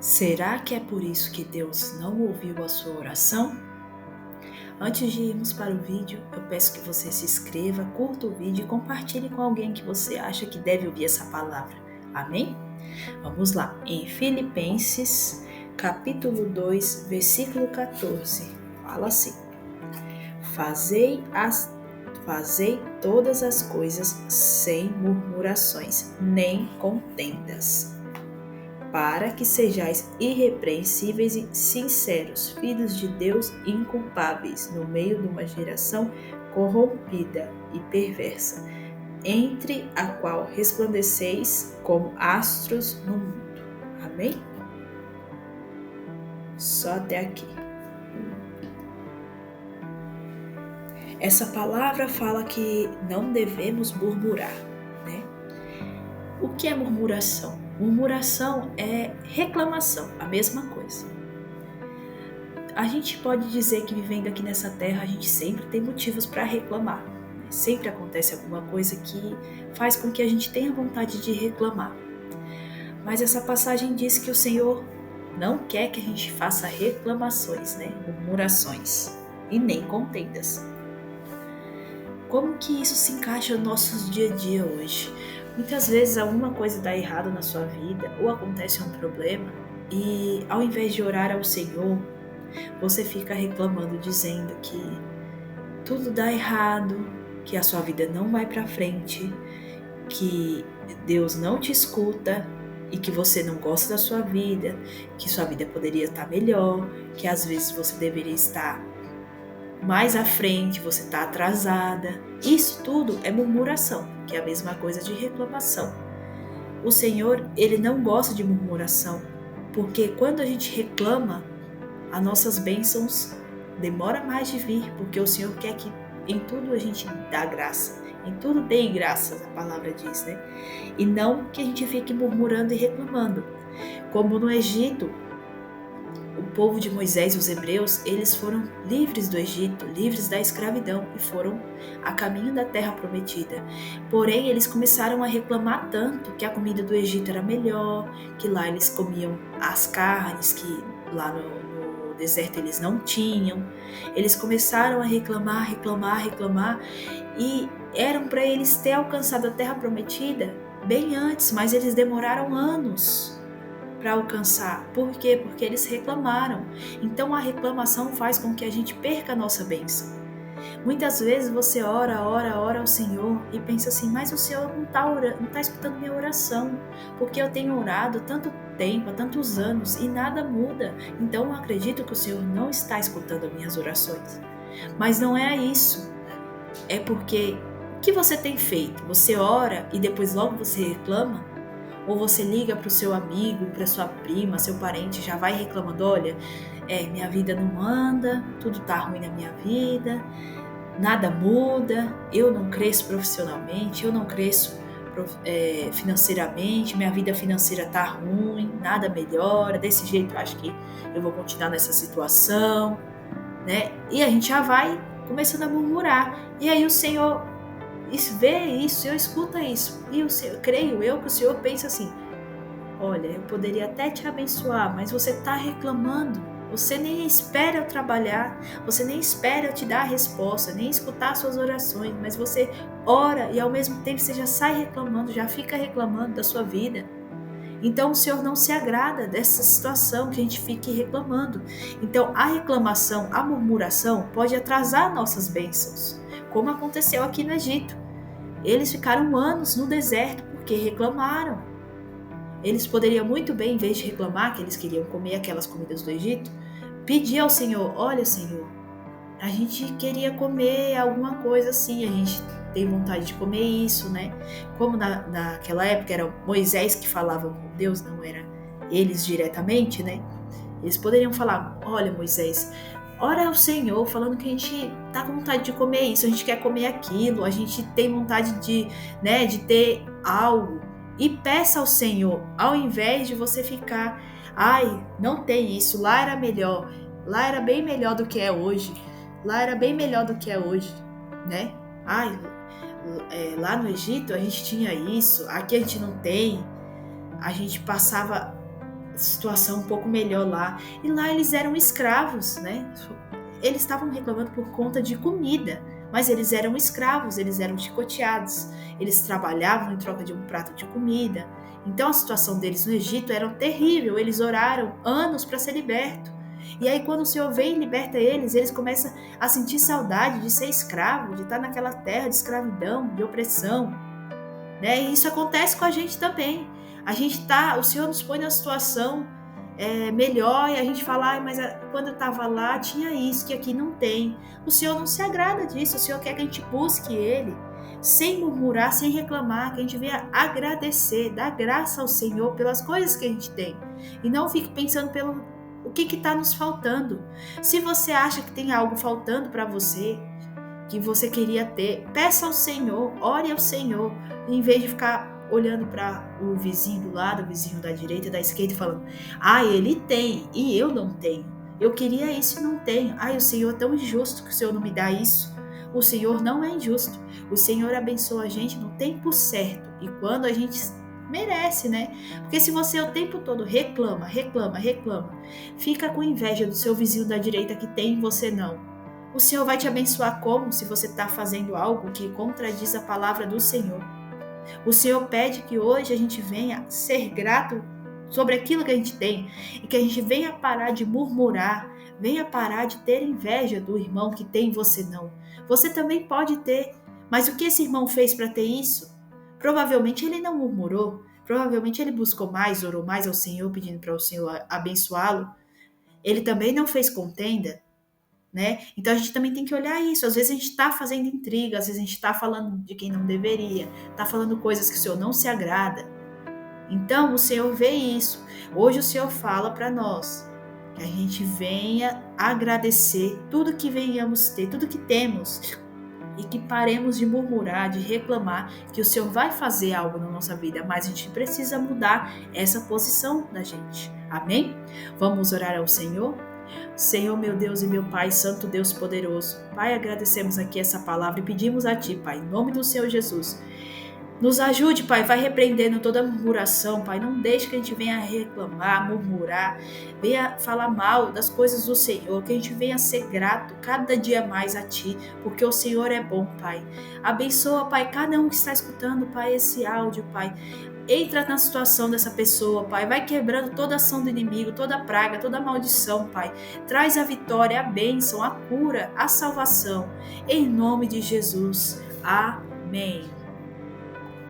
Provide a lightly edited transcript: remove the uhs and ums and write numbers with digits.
Será que é por isso que Deus não ouviu a sua oração? Antes de irmos para o vídeo, eu peço que você se inscreva, curta o vídeo e compartilhe com alguém que você acha que deve ouvir essa palavra. Amém? Vamos lá. Em Filipenses, capítulo 2, versículo 14, fala assim: Fazei todas as coisas sem murmurações, nem contendas, para que sejais irrepreensíveis e sinceros, filhos de Deus inculpáveis, no meio de uma geração corrompida e perversa, entre a qual resplandeceis como astros no mundo. Amém? Só até aqui. Essa palavra fala que não devemos murmurar, né? O que é murmuração? Murmuração é reclamação, a mesma coisa. A gente pode dizer que vivendo aqui nessa terra, a gente sempre tem motivos para reclamar. Né? Sempre acontece alguma coisa que faz com que a gente tenha vontade de reclamar. Mas essa passagem diz que o Senhor não quer que a gente faça reclamações, né? Murmurações, e nem contendas. Como que isso se encaixa no nosso dia a dia hoje? Muitas vezes alguma coisa dá errado na sua vida ou acontece um problema e ao invés de orar ao Senhor, você fica reclamando, dizendo que tudo dá errado, que a sua vida não vai para frente, que Deus não te escuta e que você não gosta da sua vida, que sua vida poderia estar melhor, que às vezes você deveria estar mais à frente, você está atrasada. Isso tudo é murmuração, que é a mesma coisa de reclamação. O Senhor, Ele não gosta de murmuração, porque quando a gente reclama, as nossas bênçãos demoram mais de vir, porque o Senhor quer que em tudo a gente dá graça. Em tudo dê graças, a palavra diz, né? E não que a gente fique murmurando e reclamando. Como no Egito, o povo de Moisés, os hebreus, eles foram livres do Egito, livres da escravidão e foram a caminho da terra prometida. Porém, eles começaram a reclamar tanto que a comida do Egito era melhor, que lá eles comiam as carnes que lá no deserto eles não tinham. Eles começaram a reclamar e eram para eles ter alcançado a terra prometida bem antes, mas eles demoraram anos para alcançar. Por quê? Porque eles reclamaram. Então a reclamação faz com que a gente perca a nossa bênção. Muitas vezes você ora ao Senhor e pensa assim, mas o Senhor não está escutando minha oração, porque eu tenho orado há tanto tempo, há tantos anos e nada muda. Então eu acredito que o Senhor não está escutando as minhas orações. Mas não é isso. É porque o que você tem feito? Você ora e depois logo você reclama? Ou você liga para o seu amigo, para sua prima, seu parente, já vai reclamando, olha, minha vida não anda, tudo tá ruim na minha vida, nada muda, eu não cresço profissionalmente, eu não cresço financeiramente, minha vida financeira tá ruim, nada melhora, desse jeito eu acho que eu vou continuar nessa situação, né? E a gente já vai começando a murmurar, e aí o Senhor vê isso, eu escuto isso, e o Senhor, creio eu que o Senhor pensa assim, olha, eu poderia até te abençoar, mas você está reclamando, você nem espera eu trabalhar, você nem espera eu te dar a resposta, nem escutar suas orações, mas você ora e ao mesmo tempo você já sai reclamando, já fica reclamando da sua vida. Então o Senhor não se agrada dessa situação que a gente fique reclamando. Então a reclamação, a murmuração pode atrasar nossas bênçãos, como aconteceu aqui no Egito. Eles ficaram anos no deserto porque reclamaram. Eles poderiam muito bem, em vez de reclamar que eles queriam comer aquelas comidas do Egito, pedir ao Senhor, olha Senhor, a gente queria comer alguma coisa assim, a gente tem vontade de comer isso, né? Como naquela época era Moisés que falava com Deus, não era eles diretamente, né? Eles poderiam falar, olha Moisés, ora ao Senhor, falando que a gente tá com vontade de comer isso, a gente quer comer aquilo, a gente tem vontade de ter algo. E peça ao Senhor, ao invés de você ficar, ai, não tem isso, lá era melhor, lá era bem melhor do que é hoje, lá era bem melhor do que é hoje, né? Ai, lá no Egito a gente tinha isso, aqui a gente não tem, a gente passava situação um pouco melhor lá. E lá eles eram escravos, né? Eles estavam reclamando por conta de comida, mas eles eram escravos, eles eram chicoteados, eles trabalhavam em troca de um prato de comida. Então a situação deles no Egito era terrível, eles oraram anos para ser libertos. E aí quando o Senhor vem e liberta eles, eles começam a sentir saudade de ser escravo, de estar naquela terra de escravidão, de opressão, né? E isso acontece com a gente também. O Senhor nos põe na situação melhor e a gente fala, mas quando eu estava lá tinha isso que aqui não tem. O Senhor não se agrada disso, o Senhor quer que a gente busque Ele sem murmurar, sem reclamar, que a gente venha agradecer, dar graça ao Senhor pelas coisas que a gente tem e não fique pensando pelo o que está nos faltando. Se você acha que tem algo faltando para você, que você queria ter, peça ao Senhor, ore ao Senhor, em vez de ficar olhando para o vizinho do lado, o vizinho da direita, da esquerda, falando, ele tem e eu não tenho. Eu queria isso e não tenho. O Senhor é tão injusto que o Senhor não me dá isso. O Senhor não é injusto. O Senhor abençoa a gente no tempo certo e quando a gente merece, né? Porque se você o tempo todo reclama, fica com inveja do seu vizinho da direita que tem e você não, o Senhor vai te abençoar como? Se você está fazendo algo que contradiz a palavra do Senhor. O Senhor pede que hoje a gente venha ser grato sobre aquilo que a gente tem e que a gente venha parar de murmurar, venha parar de ter inveja do irmão que tem e você não. Você também pode ter, mas o que esse irmão fez para ter isso? Provavelmente ele não murmurou, provavelmente ele buscou mais, orou mais ao Senhor, pedindo para o Senhor abençoá-lo. Ele também não fez contenda, né? Então a gente também tem que olhar isso. Às vezes a gente está fazendo intriga, às vezes a gente está falando de quem não deveria, está falando coisas que o Senhor não se agrada. Então o Senhor vê isso. Hoje o Senhor fala para nós que a gente venha agradecer tudo que venhamos ter, tudo que temos, e que paremos de murmurar, de reclamar, que o Senhor vai fazer algo na nossa vida, mas a gente precisa mudar essa posição da gente. Amém? Vamos orar ao Senhor? Senhor, meu Deus e meu Pai, Santo Deus poderoso, Pai, agradecemos aqui essa palavra e pedimos a Ti, Pai, em nome do Senhor Jesus, nos ajude, Pai, vai repreendendo toda murmuração, Pai, não deixe que a gente venha reclamar, murmurar, venha falar mal das coisas do Senhor, que a gente venha ser grato cada dia mais a Ti, porque o Senhor é bom, Pai. Abençoa, Pai, cada um que está escutando, Pai, esse áudio, Pai. Entra na situação dessa pessoa, Pai. Vai quebrando toda ação do inimigo, toda praga, toda maldição, Pai. Traz a vitória, a bênção, a cura, a salvação. Em nome de Jesus. Amém.